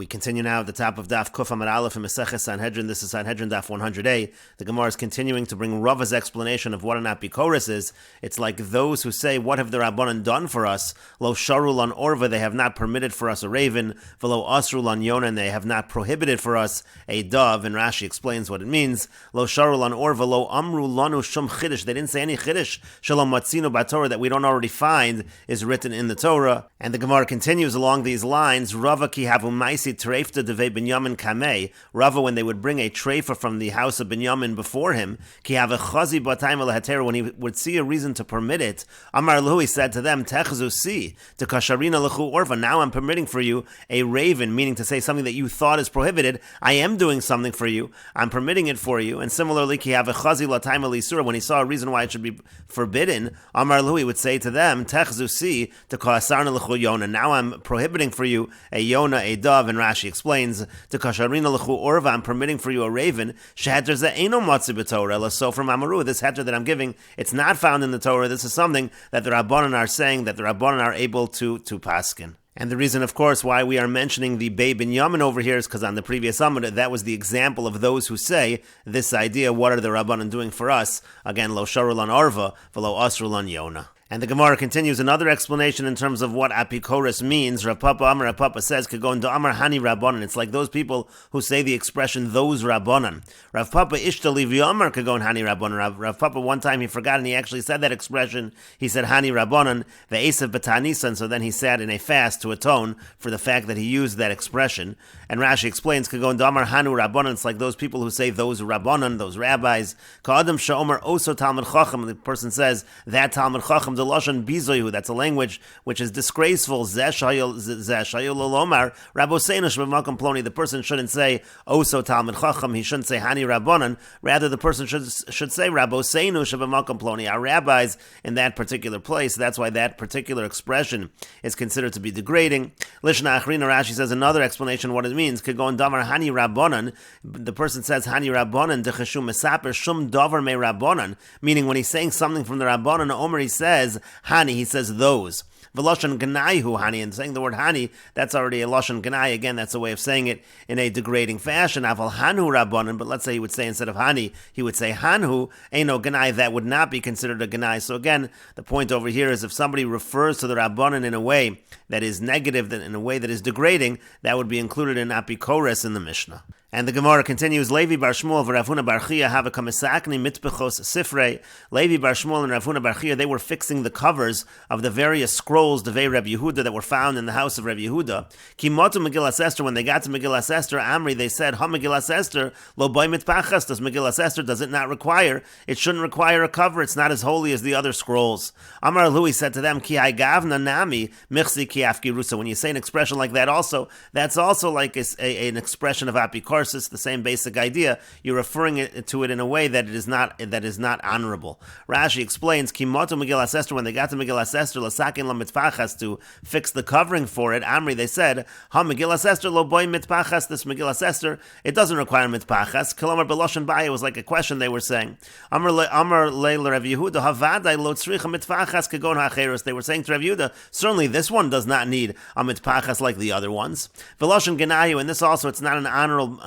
We continue now at the top of Daf 100a in Mesechet Sanhedrin. This is Sanhedrin Daf 100a. The Gemara is continuing to bring Rava's explanation of what an apikoros is. It's like those who say, what have the Rabbanan done for us? Lo sharul on orva, they have not permitted for us a raven. Velo asrul on yona, and they have not prohibited for us a dove. And Rashi explains what it means. Lo sharul on orva, lo amru lanu shum chiddush. They didn't say any chiddush. Shalom matzino b'Torah that we don't already find is written in the Torah. And the Gemara continues along these lines. Rava ki havu maisi treifta devei Binyamin kamei. Rava, when they would bring a treifa from the house of Binyamin before him, ki have a chazi b'tayim lehatera, when he would see a reason to permit it, Amar lahu, he said to them, techzu si, to kasharina lechu orva, now I'm permitting for you a raven, meaning to say something that you thought is prohibited. I am doing something for you. I'm permitting it for you. And similarly, ki have a chazi l'tayim leisura, when he saw a reason why it should be forbidden, Amar lahu, he would say to them, techzu si, to kasarna lechu yona, now I'm prohibiting for you a yona, a dove. And Rashi explains, to kasharina lechu orva, I'm permitting for you a raven, sheheter ze eino matzi b'Torah, so from Amaru, this heter that I'm giving, it's not found in the Torah. This is something that the Rabbanan are saying, that the Rabbanan are able to paskin. And the reason, of course, why we are mentioning the Bei Binyamin over here is because on the previous Amud, that was the example of those who say this idea, what are the Rabbanan doing for us? Again, lo sharul on arva, velo asrul on yona. And the Gemara continues another explanation in terms of what apikoros means. Rav Papa says, Kagon do Amar Hani Rabbanan. It's like those people who say the expression, those Rabbanan. Rav Papa Ishtali V'Amar Kagon Hani Rabbanan. Rav Papa, one time he forgot and he actually said that expression. He said Hani Rabbanan, Ve'esav B'Tanisan, so then he sat in a fast to atone for the fact that he used that expression. And Rashi explains, Kagon do Amar Hanu Rabbanan. It's like those people who say those Rabbanan, those rabbis. Ka'adam Sha'omer Oso Talmud Chacham. The person says, that Talmud Chacham, the lashon bizoyu, that's a language which is disgraceful. Zeshayol lomar raboseinu shebamakom ploni. The person shouldn't say oso talmid chacham. He shouldn't say hani rabbanan. Rather, the person should say raboseinu shebamakom ploni. Our rabbis in that particular place. That's why that particular expression is considered to be degrading. Lishna achrina, Rashi says another explanation what it means. Kagon damar hani rabbanan. The person says hani rabbanan dechashu mesaper shum davar me rabbanan. Meaning when he's saying something from the rabbanan, Omer, he says Hani, he says those. V'loshan ganaihu Hani, and saying the word Hani, that's already a loshan ganai. Again, that's a way of saying it in a degrading fashion. Aval Hanhu Rabbanan, but let's say he would say instead of Hani, he would say Hanhu, Eino ganai, that would not be considered a ganai. So again, the point over here is if somebody refers to the Rabbanan in a way that is negative, in a way that is degrading, that would be included in apikoros in the Mishnah. And the Gemara continues, Levi bar Shmuel v'Rav Huna bar Chia have a kamisakni mitbechos sifrei. Levi bar Shmuel and Rav Huna bar Chia, they were fixing the covers of the various scrolls, Devei Reb Yehuda, that were found in the house of Reb Yehuda. Kimotu Megillas Esther, when they got to Megillas Esther, Amri, they said, Ha Megillas Esther, lo boy mitpachas, does Megillas Esther, does it not require? It shouldn't require a cover, it's not as holy as the other scrolls. Amar Lui said to them, Ki hai gavna nami, michsi ki afkirusa. When you say an expression like that also, that's also like an expression of apikoros. It's the same basic idea. You're referring to it in a way that is not honorable. Rashi explains, Kimoto Megillas Esther, when they got to Megillas Esther, Lasakin la mitpachas, to fix the covering for it, Amri, they said, Ha Megillas Esther lo boy mitpachas, this Megillas Esther, it doesn't require mitpachas. Kilomar beloshen baya, it was like a question they were saying. Amar le Rav Yehuda, Havadai lo tzricha mitpachas kegon ha'cheros. They were saying to Rav Yehuda, certainly this one does not need a mitpachas like the other ones. Veloshen genayu, and this also, it's not an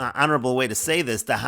honorable way to say this. What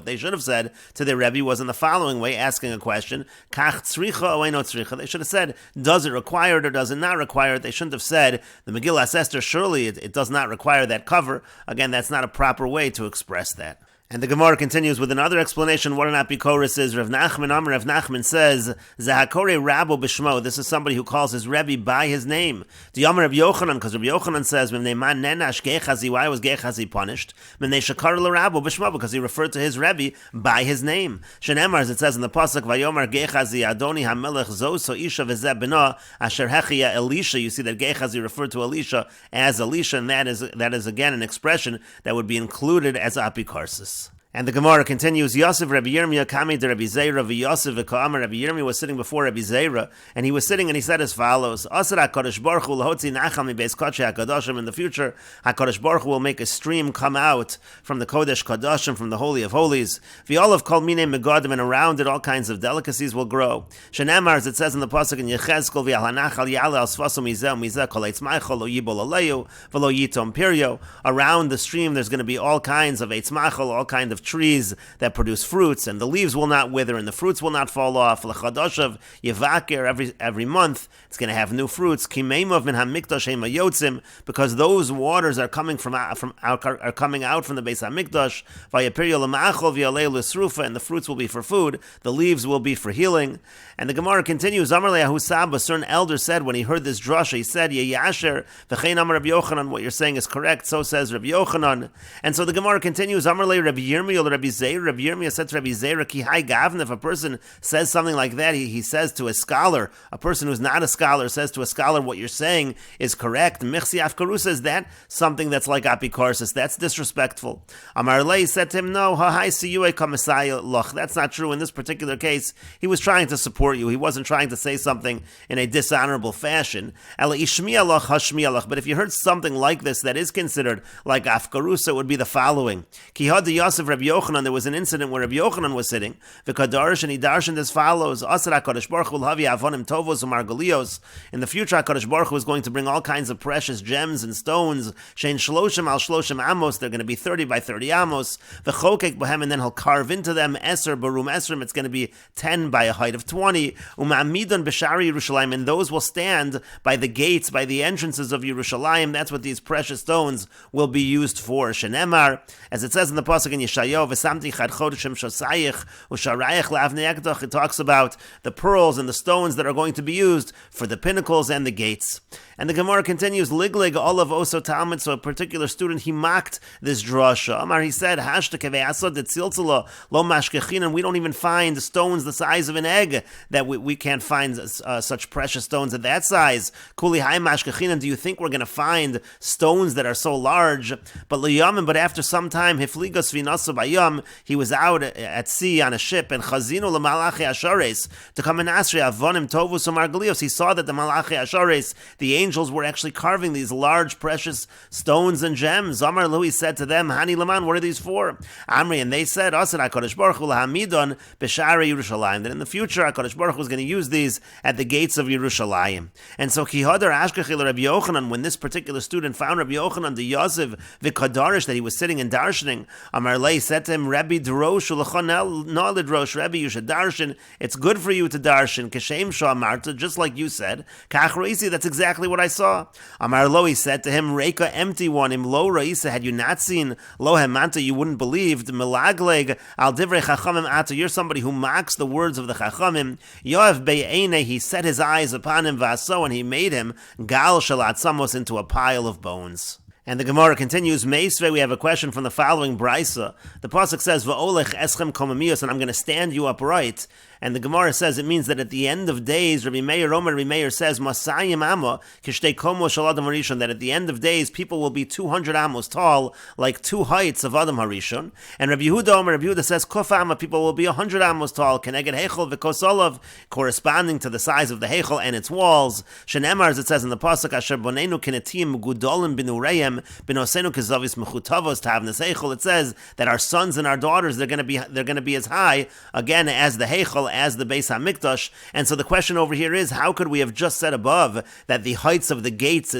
they should have said to their Rebbe was in the following way, asking a question. They should have said, does it require it or does it not require it? They shouldn't have said, the Megillas Esther, surely it does not require that cover. Again, that's not a proper way to express that. And the Gemara continues with another explanation what an apikoros is. Rav Nachman says, Zahakore Rabo Bishmo. This is somebody who calls his Rebbe by his name. The Yom Rav Yochanan, because Rav Yochanan says, why was Gechazi punished? Because he referred to his Rebbe by his name. Shenemar, as it says in the pasuk, Vayomar Gechazi Adoni HaMelech Zoso Isha V'zeh Bena Asher Hechia Elisha. You see that Gechazi referred to Elisha as Elisha, and that is again an expression that would be included as apikoros. And the Gemara continues, Yosef Rabbi Yirmiyah Kami de Rabbi Zeira v'Yosef v'Ka'amar. Rabbi Yirmiyah was sitting before Rabbi Zeira, and he was sitting and he said as follows, Asar HaKadosh Baruch Hu l'hotzi nachal mibeis kodshei HaKadoshim. In the future, HaKadosh Baruch Hu will make a stream come out from the Kodesh Kadoshim, from the Holy of Holies. V'yolav kol minei megadim, and around it all kinds of delicacies will grow. Shenamar, as it says in the Pasuk in Yechezkel, v'yal hanachal yale al sfaso mizeh kol eitz maichol lo yibol aleyu v'lo yitom piryo. Around the stream there's going to be all kinds of eitz maichol, all kinds of trees that produce fruits, and the leaves will not wither, and the fruits will not fall off. L'chadoshav yevaker, every month it's going to have new fruits. Kimeimov min hamikdash hema yotzim, because those waters are coming out from the Beis Hamikdash. Vayapiryo l'ma'achol v'yalei l'srufa, and the fruits will be for food, the leaves will be for healing. And the Gemara continues, Amar le'ahu Saba, a certain elder said when he heard this drasha, he said, Yeyasher v'chein Amar Rabbi Yochanan, what you're saying is correct, so says Rabbi Yochanan. And so the Gemara continues, Amar le Rabbi Yirmiyah Rabbi Zeir. Rabbi Yirmiyah said to Rabbi Zeir, Ki hai gavna, if a person says something like that, he says to a scholar, a person who's not a scholar says to a scholar, what you're saying is correct. Michsi afkarusa, is that something that's like apikorsis? That's disrespectful. Amar le said to him, no, ha hai siyue kamisai loch. That's not true. In this particular case, he was trying to support you. He wasn't trying to say something in a dishonorable fashion. But if you heard something like this that is considered like afkarusa, it would be the following. Ki had the Yosef Rabbi Yochanan, there was an incident where Rabbi Yochanan was sitting. V'kadarish, and he darshaned as follows: Asar HaKadosh Baruch Hu l'havi avonim tovos u'margalios. In the future, HaKadosh Baruch Hu is going to bring all kinds of precious gems and stones. Shein shloshim al shloshim amos. They're going to be 30 by 30 amos. V'chokek bohem, and then he'll carve into them eser barum esrim. It's going to be 10 by a height of 20. Uma'amidon b'shari Yerushalayim, and those will stand by the gates, by the entrances of Yerushalayim. That's what these precious stones will be used for. Shenemar, as it says in the pasuk in Yeshayahu, v'samti chad chodeshim shosayich u'sharayich la'avnei ekdach. It talks about the pearls and the stones that are going to be used for the pinnacles and the gates. And the Gemara continues, Liglig olav oso Talmud. So a particular student, he mocked this drasha. Amar, he said, Hashta keve'asod detziltzala lo mashkechin, and we don't even find stones the size of an egg, that we can't find such precious stones at that size. Kuli hai mashkechin, and do you think we're going to find stones that are so large? But liyamin, but after some time, hifligos v'naso bayam, he was out at sea on a ship, and chazino l'malachi ashares, to come and asri avonim tovus u'margalios. He saw that the malachi ashares, the angels, were actually carving these large precious stones and gems. Amar Lui said to them, Hani Laman, what are these for? Amri, and they said, Asad HaKadosh Baruch Hu lahamidon b'shara Yerushalayim, that in the future HaKadosh Baruch Hu is going to use these at the gates of Yerushalayim. And so Kihadar Ashkechil Rabbi Yochanan, when this particular student found Rabbi Yochanan the Yosef v'Kadarish, that he was sitting and darshaning, Amar Lei said to him, Rabbi Drosh ulachon na'ledrosh, Rabbi, you should darshan. It's good for you to darshan. Keshem Shah Marta, just like you said. Kach Reisi, that's exactly what I saw. Amar Lo, he said to him, Reika, empty one. Im Lo Reisa, had you not seen Lo Hemanta, you wouldn't believe. Milagleg al divrei Chachamim ata, you're somebody who mocks the words of the Chachamim. Yoav be'ene, he set his eyes upon him, Vaso, and he made him Gal Shalat Samos, into a pile of bones. And the Gemara continues, Meisve, we have a question from the following Brisa. The Pasuk says, Va'olech eschem komamios, and I'm going to stand you upright. And the Gemara says it means that at the end of days, Rabbi Meir says, Masayim Amma, Kishtei Komo Shel Adam Harishon, that at the end of days, people will be 200 amos tall, like 2 heights of Adam Harishon. And Rabbi Yehuda says, Kof Amma, people will be 100 amos tall, Keneged Heichel V'Kos Olav, corresponding to the size of the Heichel and its walls. Shenemar, as it says in the Pasuk, Asher Bonenu Kinetim Gudolim Binureim, Binosenu Kizavis Mechutavos Tavnes Heichel. It says that our sons and our daughters, they're going to be as high, again, as the Heichel, as the Beis Hamikdash. And so the question over here is, how could we have just said above that the heights of the gates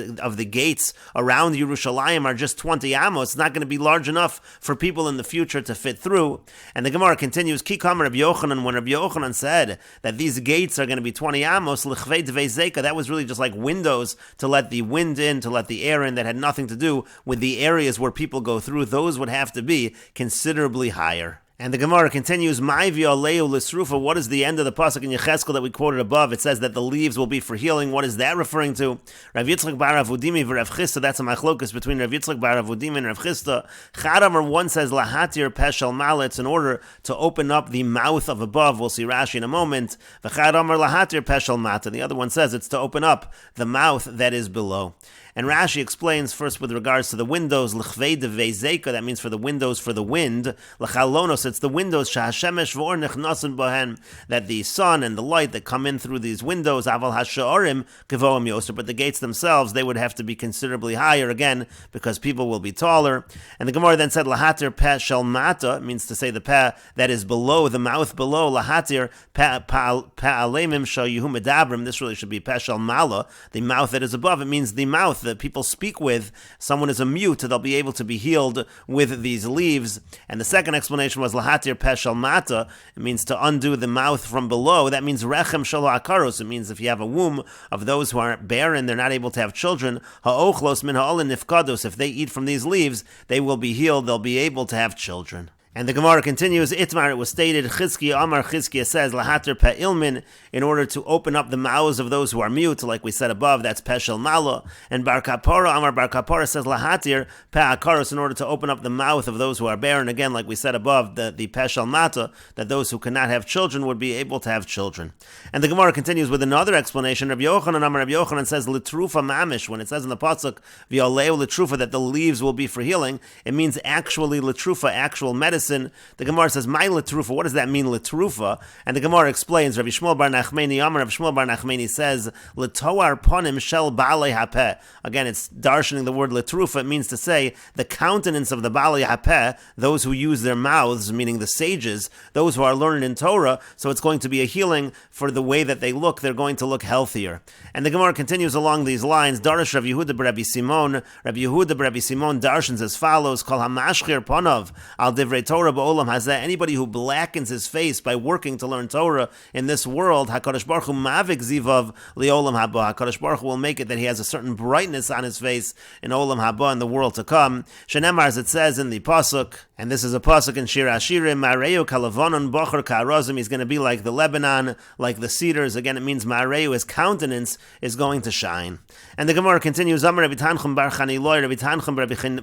around Yerushalayim are just 20 amos? It's not going to be large enough for people in the future to fit through. And the Gemara continues, Kikam Rabbi Yochanan, when Rabbi Yochanan said that these gates are going to be 20 amos, L'chvei Dvei Zeka, that was really just like windows to let the wind in, to let the air in, that had nothing to do with the areas where people go through. Those would have to be considerably higher. And the Gemara continues, Ma'ivya Aleu Lisrufa, what is the end of the pasuk in Yechezkel that we quoted above? It says that the leaves will be for healing. What is that referring to? Rav Yitzchak bar Avudimi v'Rav Chisda, that's a machlokus between Rav Yitzchak bar Avudimi and Rav Chisda. Chadamar, one says, Lahatir Peshel Maletz, in order to open up the mouth of above. We'll see Rashi in a moment. V'chadamar Lahatir Peshel Mata. The other one says it's to open up the mouth that is below. And Rashi explains first with regards to the windows, l'chvei devei zeka, that means for the windows for the wind, l'chalonos, it's the windows, shahashemesh v'or nechnasen bohen, that the sun and the light that come in through these windows, aval hasha'orim kevoam yoser, but the gates themselves, they would have to be considerably higher, again, because people will be taller. And the Gemara then said, lahatir peh shel mata, means to say the peh that is below, the mouth below, lahatir peh alemim shal yuhu medabrim, this really should be peh shel mala, the mouth that is above. It means the mouth that people speak with. Someone is a mute, they'll be able to be healed with these leaves. And the second explanation was lahatir peh shel mata, it means to undo the mouth from below. That means rechem shel ha'akaros, it means if you have a womb of those who are barren, they're not able to have children, ha'ochlos min ha'olin nifkados, if they eat from these leaves, they will be healed, they'll be able to have children. And the Gemara continues, Itmar, it was stated, Chizkiya Amar, Chizkiya says, Lahater Pe'ilmin, in order to open up the mouths of those who are mute, like we said above, that's Peshel Malo. And Bar Kapora, Amar Bar Kapora says, Lahatir Pe'akaros, in order to open up the mouth of those who are barren, again, like we said above, the Peshel Mata, that those who cannot have children would be able to have children. And the Gemara continues with another explanation. Rabbi Yochanan, Amar Rabbi Yochanan says, Litrufa Mamish, when it says in the Pasuk, V'yoleu Litrufa, that the leaves will be for healing, it means actually Litrufa, actual medicine. The Gemara says, "My letrufa." What does that mean, letrufa? And the Gemara explains. Rabbi Shmuel bar Nachmani Amar. Rabbi Shmuel bar Nachmani says, "Letoar ponim shel balei hapeh." Again, it's darshaning the word letrufa. It means to say the countenance of the balei hapeh, those who use their mouths, meaning the sages, those who are learned in Torah. So it's going to be a healing for the way that they look. They're going to look healthier. And the Gemara continues along these lines. Darash Rav Yehuda b'Rabbi Simon. Rabbi Yehuda b'Rabbi Simon darshans as follows: Kol hamashchir ponov al divrei Torah ba'olam hazeh. Anybody who blackens his face by working to learn Torah in this world, HaKadosh Baruch Hu mavik zivav li'olam haba. HaKadosh Baruch Hu will make it that he has a certain brightness on his face in olam haba, in the world to come. Shenemar, as it says in the pasuk, and this is a pasuk in Shir Hashirim, Mareu kalavonon bocher ka'arazim. He's going to be like the Lebanon, like the cedars. Again, it means Mareu, his countenance is going to shine. And the Gemara continues. Amar Rabbi Tanchum bar Chaniloi, Rabbi Tanchum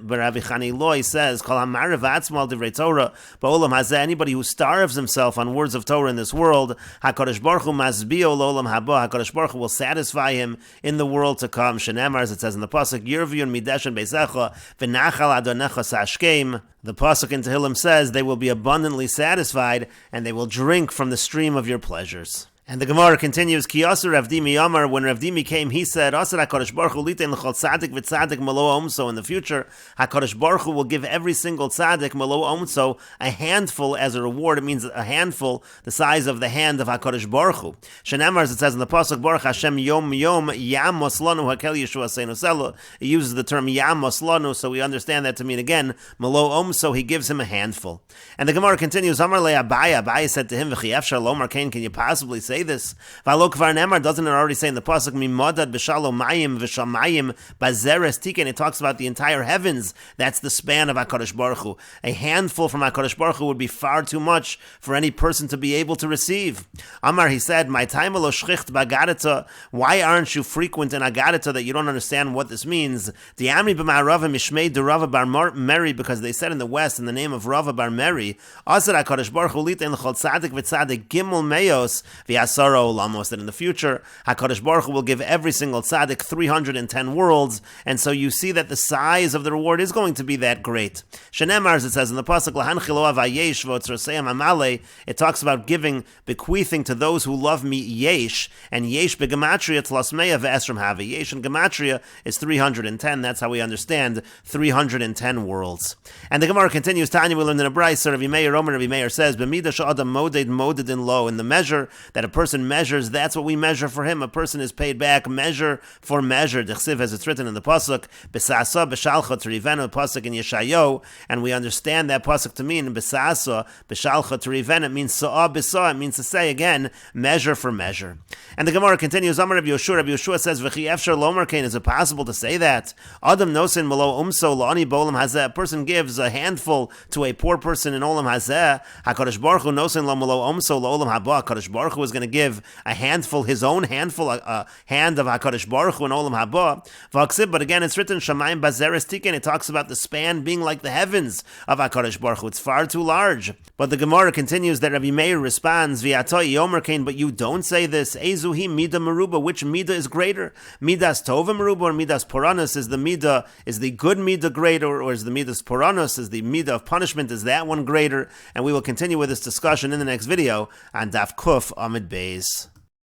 bar Rabbi Chaniloi says, Kol hamarev atzmo al divrei Torah ba'olam hazeh. Anybody who starves himself on words of Torah in this world, HaKadosh Baruch Hu masbio l'olam haba. HaKadosh Baruch Hu will satisfy him in the world to come. Shenemar, as it says in the pasuk, Yirviyun mideshen beisecha v'nachal adonecha sashkeim. The pasuk in Tehillim says they will be abundantly satisfied and they will drink from the stream of your pleasures. And the Gemara continues, Ki Asur Rav Dimi Amar, when Rav Dimi came, he said, Asur HaKadosh Baruch Hu litein l'chol tzadik v'tzadik malo omso. In the future, HaKadosh Baruch Hu will give every single tzadik malo omso a handful as a reward. It means a handful the size of the hand of HaKadosh Baruch Hu. Shenemar, as it says in the pasuk, Baruch Hashem yom yom yam moslanu hakel Yeshua seinu selo. It uses the term yam moslanu, so we understand that to mean again, malo omso, he gives him a handful. And the Gemara continues, Amar le Abaya. Abaya said to him, V'chi efshar lo markein, can you possibly say this? V'alo kvar nemar, doesn't it already say in the pasuk, Mimodad b'shalo mayim v'shamayim bazeres tiken? It talks about the entire heavens. That's the span of HaKadosh Baruch Hu. A handful from HaKadosh Baruch Hu would be far too much for any person to be able to receive. Amar, he said, my time alo shchicht b'agadata. Why aren't you frequent in agadata that you don't understand what this means? Di'amri b'ma'arava mishmei de Rava bar Meri, because they said in the West, in the name of Rava bar Meri, Asar HaKadosh Baruch Hu litein l'chol tzadik v'tzadik gimel meyos v'yasara olamos, that in the future HaKadosh Baruch Hu will give every single tzaddik 310 worlds, and so you see that the size of the reward is going to be that great. Shenemar, as it says in the pasuk, Lahanchilo avayesh v'otzroseim amale, it talks about giving, bequeathing to those who love me yesh, and yesh begematria tlasmeya v'esrim have. Yesh in gematria is 310. That's how we understand 310 worlds. And the Gemara continues. Tanya, we learned in a brayso. Rabbi Meir Omer, Rabbi Meir says, "B'midah she'adam moded in low." In the measure that a person measures, that's what we measure for him. A person is paid back measure for measure. D'chsiv, as it's written in the pasuk, "B'sasa b'shalcha t'rivenu," pasuk in Yeshayahu, and we understand that pasuk to mean b'sasa b'shalcha t'rivenu. It means sa'ah b'sa'ah. It means to say again, measure for measure. And the Gemara continues. Amar Rabbi Yoshua. Rabbi Yoshua says, "V'chi efshar lomer kain." Is it possible to say that? Adam nosin malo umso la'ani bo'olam hazeh. A person gives a handful to a poor person in olam hazeh. HaKadosh Baruch Hu nosin lo malo umso la'olam haba. HaKadosh Baruch Hu is going going to give a handful, his own handful, a hand of HaKadosh Baruch Hu and Olam Haba. But again, it's written, Shamayim Bazeres Tiken, it talks about the span being like the heavens of HaKadosh Baruch Hu. It's far too large. But the Gemara continues that Rabbi Meir responds, V'atoi Yomer Kain, but you don't say this. Ezuhi Mida Meruba, which Mida is greater? Midas Tova Meruba or Midas Poranus? Is the good Mida greater, or is the Midas Poranus, is the Mida of punishment, is that one greater? And we will continue with this discussion in the next video on Daf Kuf Amid Beis.